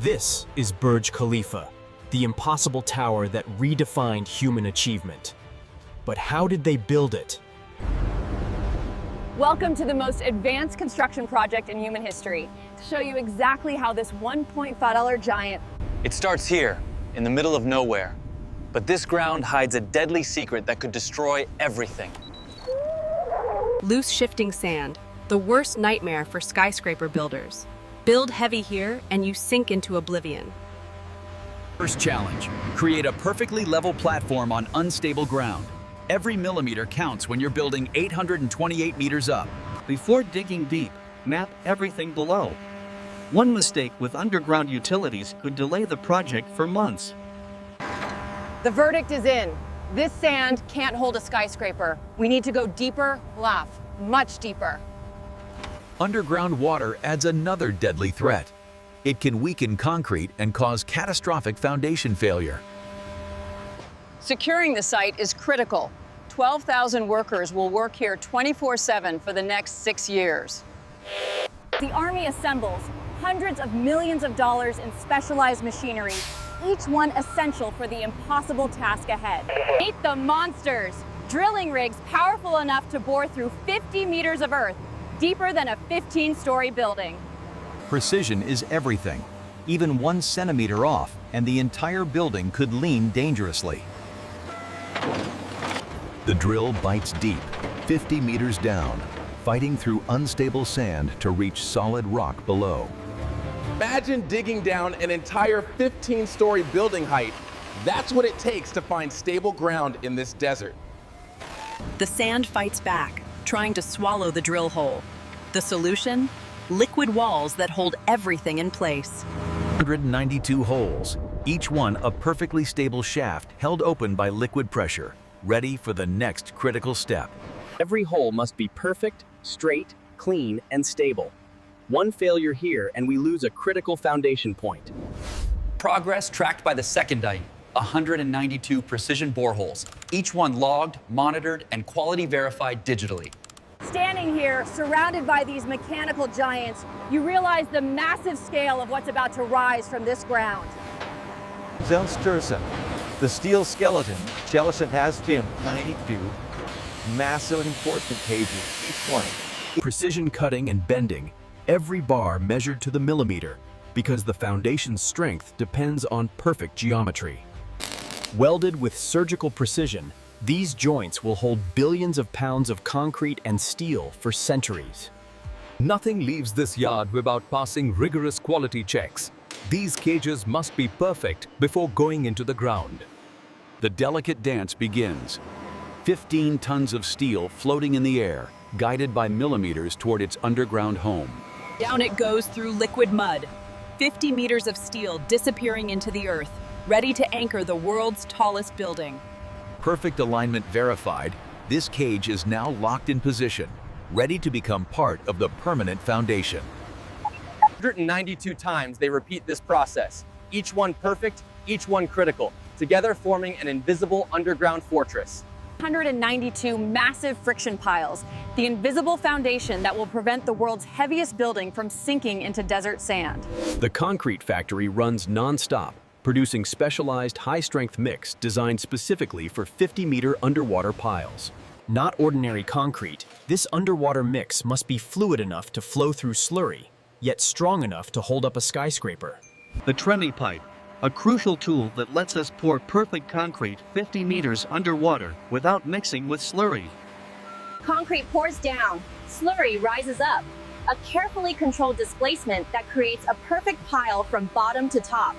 This is Burj Khalifa, the impossible tower that redefined human achievement. But how did they build it? Welcome to the most advanced construction project in human history, to show you exactly how this $1.5 giant. It starts here, in the middle of nowhere. But this ground hides a deadly secret that could destroy everything. Loose shifting sand, the worst nightmare for skyscraper builders. Build heavy here and you sink into oblivion. First challenge, create a perfectly level platform on unstable ground. Every millimeter counts when you're building 828 meters up. Before digging deep, map everything below. One mistake with underground utilities could delay the project for months. The verdict is in. This sand can't hold a skyscraper. We need to go deeper, much deeper. Underground water adds another deadly threat. It can weaken concrete and cause catastrophic foundation failure. Securing the site is critical. 12,000 workers will work here 24/7 for the next 6 years. The Army assembles hundreds of millions of dollars in specialized machinery, each one essential for the impossible task ahead. Meet the monsters, drilling rigs powerful enough to bore through 50 meters of earth, deeper than a 15-story building. Precision is everything. Even 1 centimeter off, and the entire building could lean dangerously. The drill bites deep, 50 meters down, fighting through unstable sand to reach solid rock below. Imagine digging down an entire 15-story building height. That's what it takes to find stable ground in this desert. The sand fights back, trying to swallow the drill hole. The solution? Liquid walls that hold everything in place. 192 holes, each one a perfectly stable shaft held open by liquid pressure, ready for the next critical step. Every hole must be perfect, straight, clean, and stable. One failure here and we lose a critical foundation point. Progress tracked by the secondite, 192 precision boreholes, each one logged, monitored, and quality verified digitally. Standing here, surrounded by these mechanical giants, you realize the massive scale of what's about to rise from this ground. Zelstersen, the steel skeleton, Jellison has 92 massive important cages, each one. Precision cutting and bending, every bar measured to the millimeter, because the foundation's strength depends on perfect geometry. Welded with surgical precision, these joints will hold billions of pounds of concrete and steel for centuries. Nothing leaves this yard without passing rigorous quality checks. These cages must be perfect before going into the ground. The delicate dance begins. 15 tons of steel floating in the air, guided by millimeters toward its underground home. Down it goes through liquid mud. 50 meters of steel disappearing into the earth, ready to anchor the world's tallest building. Perfect alignment verified, this cage is now locked in position, ready to become part of the permanent foundation. 192 times they repeat this process, each one perfect, each one critical, together forming an invisible underground fortress. 192 massive friction piles, the invisible foundation that will prevent the world's heaviest building from sinking into desert sand. The concrete factory runs non-stop, producing specialized high-strength mix designed specifically for 50-meter underwater piles. Not ordinary concrete, this underwater mix must be fluid enough to flow through slurry, yet strong enough to hold up a skyscraper. The Tremie pipe, a crucial tool that lets us pour perfect concrete 50 meters underwater without mixing with slurry. Concrete pours down, slurry rises up. A carefully controlled displacement that creates a perfect pile from bottom to top.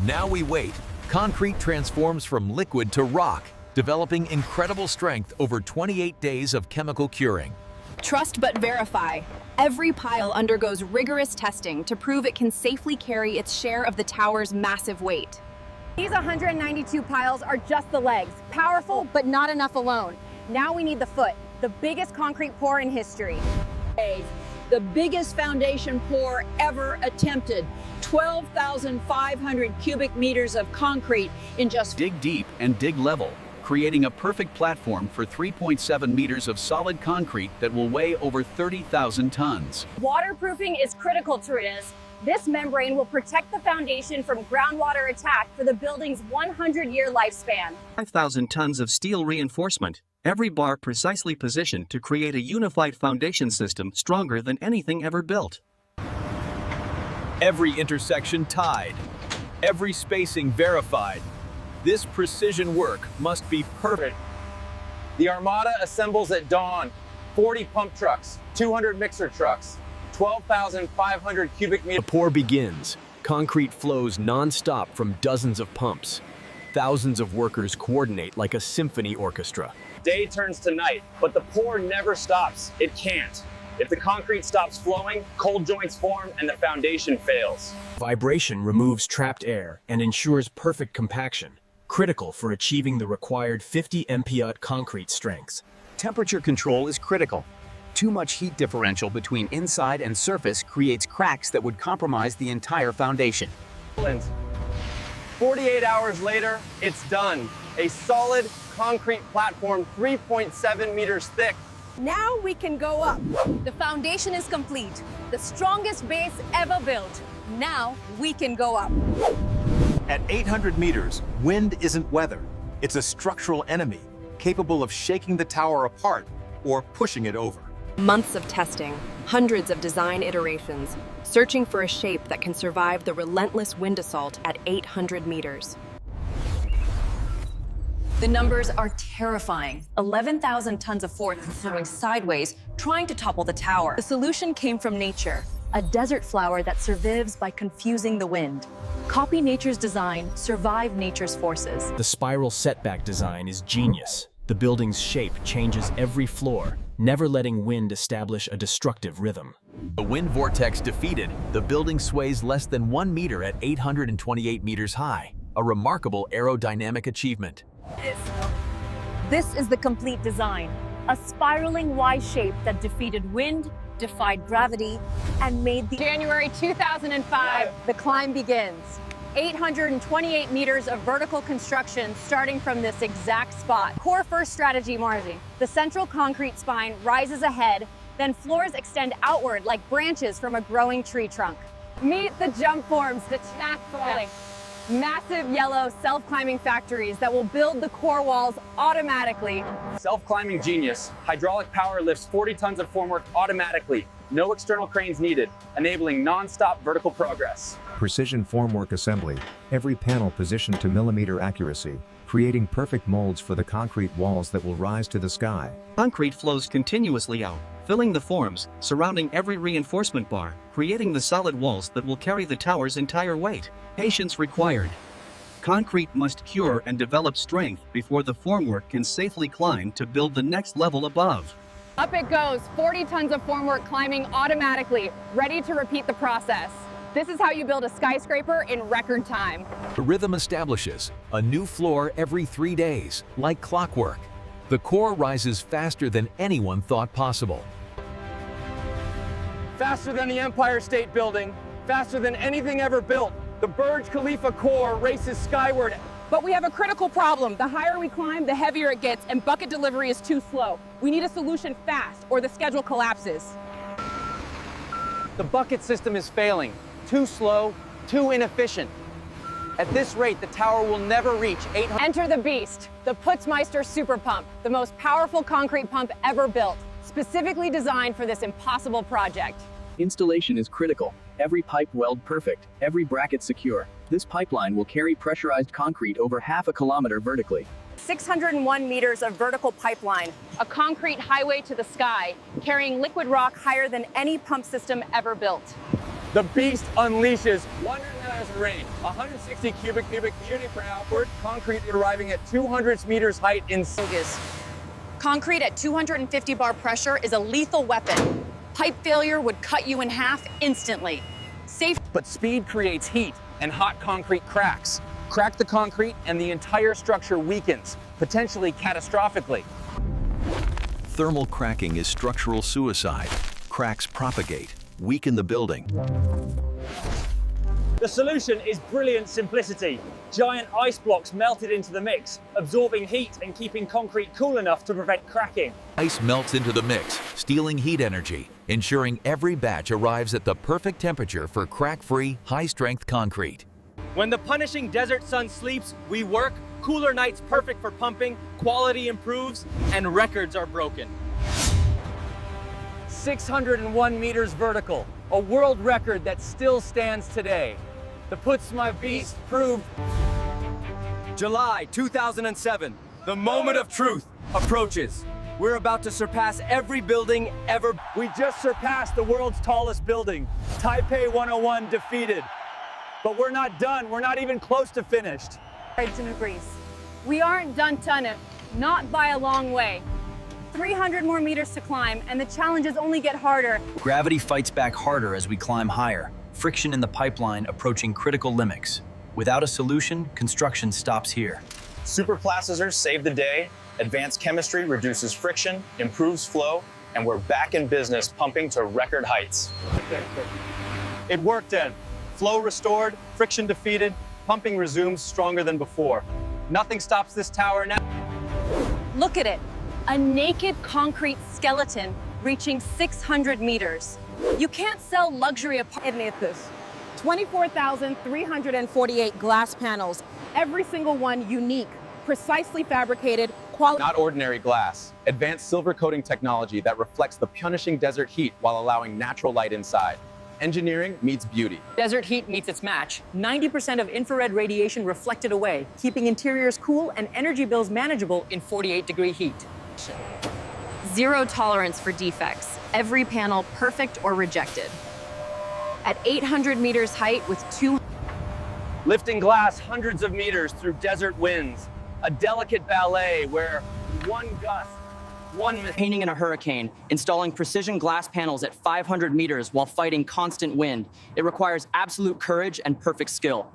Now we wait. Concrete transforms from liquid to rock, developing incredible strength over 28 days of chemical curing. Trust but verify. Every pile undergoes rigorous testing to prove it can safely carry its share of the tower's massive weight. These 192 piles are just the legs, powerful but not enough alone. Now we need the foot, the biggest concrete pour in history. The biggest foundation pour ever attempted. 12,500 cubic meters of concrete in just... Dig deep and dig level, creating a perfect platform for 3.7 meters of solid concrete that will weigh over 30,000 tons. Waterproofing is critical to this. This membrane will protect the foundation from groundwater attack for the building's 100-year lifespan. 5,000 tons of steel reinforcement, every bar precisely positioned to create a unified foundation system stronger than anything ever built. Every intersection tied, every spacing verified. This precision work must be perfect. The Armada assembles at dawn. 40 pump trucks, 200 mixer trucks, 12,500 cubic meters. The pour begins. Concrete flows non-stop from dozens of pumps. Thousands of workers coordinate like a symphony orchestra. Day turns to night, but the pour never stops. It can't. If the concrete stops flowing, cold joints form and the foundation fails. Vibration removes trapped air and ensures perfect compaction, critical for achieving the required 50 MPa concrete strengths. Temperature control is critical. Too much heat differential between inside and surface creates cracks that would compromise the entire foundation. 48 hours later, it's done. A solid concrete platform 3.7 meters thick. Now we can go up. The foundation is complete. The strongest base ever built. Now we can go up. At 800 meters, wind isn't weather. It's a structural enemy, capable of shaking the tower apart or pushing it over. Months of testing, hundreds of design iterations, searching for a shape that can survive the relentless wind assault at 800 meters. The numbers are terrifying. 11,000 tons of force flowing sideways, trying to topple the tower. The solution came from nature, a desert flower that survives by confusing the wind. Copy nature's design, survive nature's forces. The spiral setback design is genius. The building's shape changes every floor, never letting wind establish a destructive rhythm. The wind vortex defeated, the building sways less than 1 meter at 828 meters high. A remarkable aerodynamic achievement. This is the complete design. A spiraling Y shape that defeated wind, defied gravity, and made the... January 2005, the climb begins. 828 meters of vertical construction starting from this exact spot. Core first strategy, Marzi. The central concrete spine rises ahead, then floors extend outward like branches from a growing tree trunk. Meet the jump forms, the tack falling. Massive yellow self-climbing factories that will build the core walls automatically. Self-climbing genius. Hydraulic power lifts 40 tons of formwork automatically. No external cranes needed, enabling non-stop vertical progress. Precision formwork assembly, every panel positioned to millimeter accuracy, creating perfect molds for the concrete walls that will rise to the sky. Concrete flows continuously out, filling the forms, surrounding every reinforcement bar, creating the solid walls that will carry the tower's entire weight. Patience required. Concrete must cure and develop strength before the formwork can safely climb to build the next level above. Up it goes, 40 tons of formwork climbing automatically, ready to repeat the process. This is how you build a skyscraper in record time. The rhythm establishes a new floor every 3 days, like clockwork. The core rises faster than anyone thought possible. Faster than the Empire State Building, faster than anything ever built. The Burj Khalifa core races skyward. But we have a critical problem. The higher we climb, the heavier it gets, and bucket delivery is too slow. We need a solution fast, or the schedule collapses. The bucket system is failing. Too slow, too inefficient. At this rate, the tower will never reach 800. Enter the beast, the Putzmeister Super Pump, the most powerful concrete pump ever built, specifically designed for this impossible project. Installation is critical. Every pipe weld perfect, every bracket secure. This pipeline will carry pressurized concrete over half a kilometer vertically. 601 meters of vertical pipeline, a concrete highway to the sky, carrying liquid rock higher than any pump system ever built. The beast unleashes 100 miles of range, 160 cubic unit per hour, concrete arriving at 200 meters height in seconds. Concrete at 250 bar pressure is a lethal weapon. Pipe failure would cut you in half instantly. Safe. But speed creates heat, and hot concrete cracks. Crack the concrete and the entire structure weakens, potentially catastrophically. Thermal cracking is structural suicide. Cracks propagate, weaken the building. The solution is brilliant simplicity. Giant ice blocks melted into the mix, absorbing heat and keeping concrete cool enough to prevent cracking. Ice melts into the mix, stealing heat energy, ensuring every batch arrives at the perfect temperature for crack-free, high-strength concrete. When the punishing desert sun sleeps, we work. Cooler nights perfect for pumping, quality improves, and records are broken. 601 meters vertical, a world record that still stands today. The Putzma Beast proved. July 2007, the moment of truth approaches. We're about to surpass every building ever. We just surpassed the world's tallest building. Taipei 101 defeated. But we're not done. We're not even close to finished. We aren't done tunneling, not by a long way. 300 more meters to climb, and the challenges only get harder. Gravity fights back harder as we climb higher, friction in the pipeline approaching critical limits. Without a solution, construction stops here. Superplasters save the day, advanced chemistry reduces friction, improves flow, and we're back in business pumping to record heights. It worked, Ed. Flow restored, friction defeated, pumping resumes stronger than before. Nothing stops this tower now. Look at it, a naked concrete skeleton reaching 600 meters. You can't sell luxury apartments. 24,348 glass panels, every single one unique, precisely fabricated, quality. Not ordinary glass. Advanced silver coating technology that reflects the punishing desert heat while allowing natural light inside. Engineering meets beauty. Desert heat meets its match. 90% of infrared radiation reflected away, keeping interiors cool and energy bills manageable in 48-degree heat. Zero tolerance for defects. Every panel perfect or rejected. At 800 meters height with Lifting glass hundreds of meters through desert winds. A delicate ballet where one gust, Painting in a hurricane, installing precision glass panels at 500 meters while fighting constant wind. It requires absolute courage and perfect skill.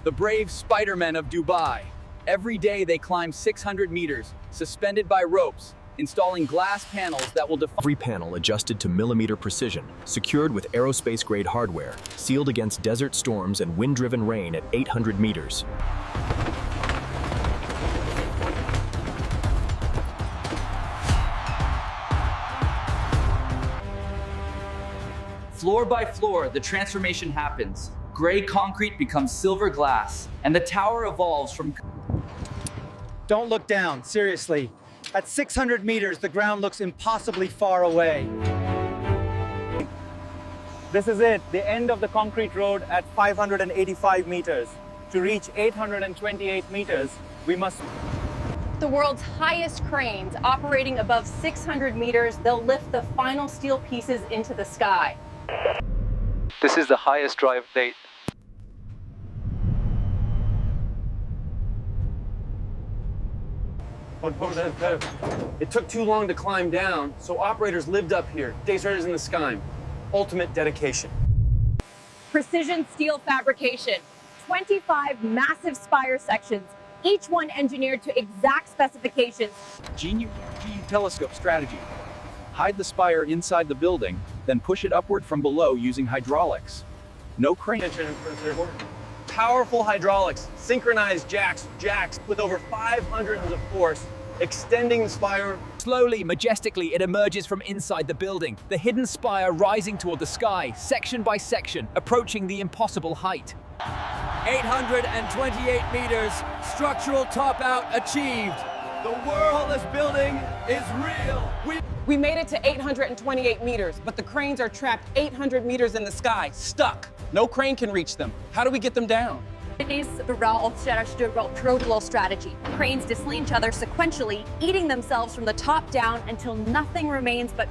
The brave Spider-Men of Dubai. Every day they climb 600 meters, suspended by ropes, installing glass panels that will defy. Every panel adjusted to millimeter precision, secured with aerospace-grade hardware, sealed against desert storms and wind-driven rain at 800 meters. Floor by floor, the transformation happens. Gray concrete becomes silver glass, and the tower evolves from... Don't look down, seriously. At 600 meters, the ground looks impossibly far away. This is it, the end of the concrete road at 585 meters. To reach 828 meters, we must... The world's highest cranes operating above 600 meters, they'll lift the final steel pieces into the sky. This is the highest drive date. It took too long to climb down, so operators lived up here, days in the sky. Ultimate dedication. Precision steel fabrication, 25 massive spire sections, each one engineered to exact specifications. GE telescope strategy. Hide the spire inside the building, then push it upward from below using hydraulics. No crane. Powerful hydraulics, synchronized jacks with over 500 of force, extending the spire. Slowly, majestically, it emerges from inside the building, the hidden spire rising toward the sky, section by section, approaching the impossible height. 828 meters, structural top out achieved. The world is building is real. We made it to 828 meters, but the cranes are trapped 800 meters in the sky, stuck. No crane can reach them. How do we get them down? It is the roll strategy. Cranes display each other sequentially, eating themselves from the top down until nothing remains but...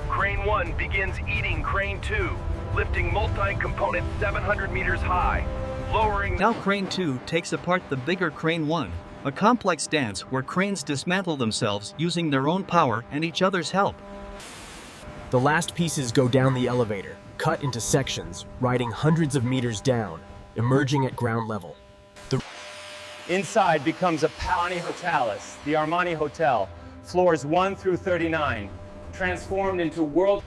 Crane 1 begins eating Crane 2, lifting multi-component 700 meters high, lowering... Now Crane 2 takes apart the bigger Crane 1, a complex dance where cranes dismantle themselves using their own power and each other's help. The last pieces go down the elevator, cut into sections, riding hundreds of meters down, emerging at ground level. Inside becomes a Armani Hotalis, the Armani Hotel, floors 1 through 39, transformed into world...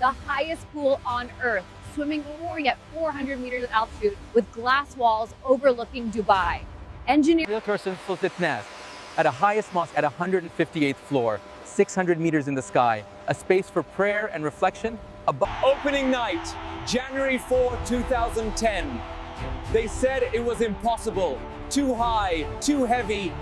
The highest pool on Earth, swimming soaring at 400 meters of altitude with glass walls overlooking Dubai. Engineers at a highest mosque at 158th floor, 600 meters in the sky, a space for prayer and reflection. Opening night, January 4, 2010. They said it was impossible, too high, too heavy,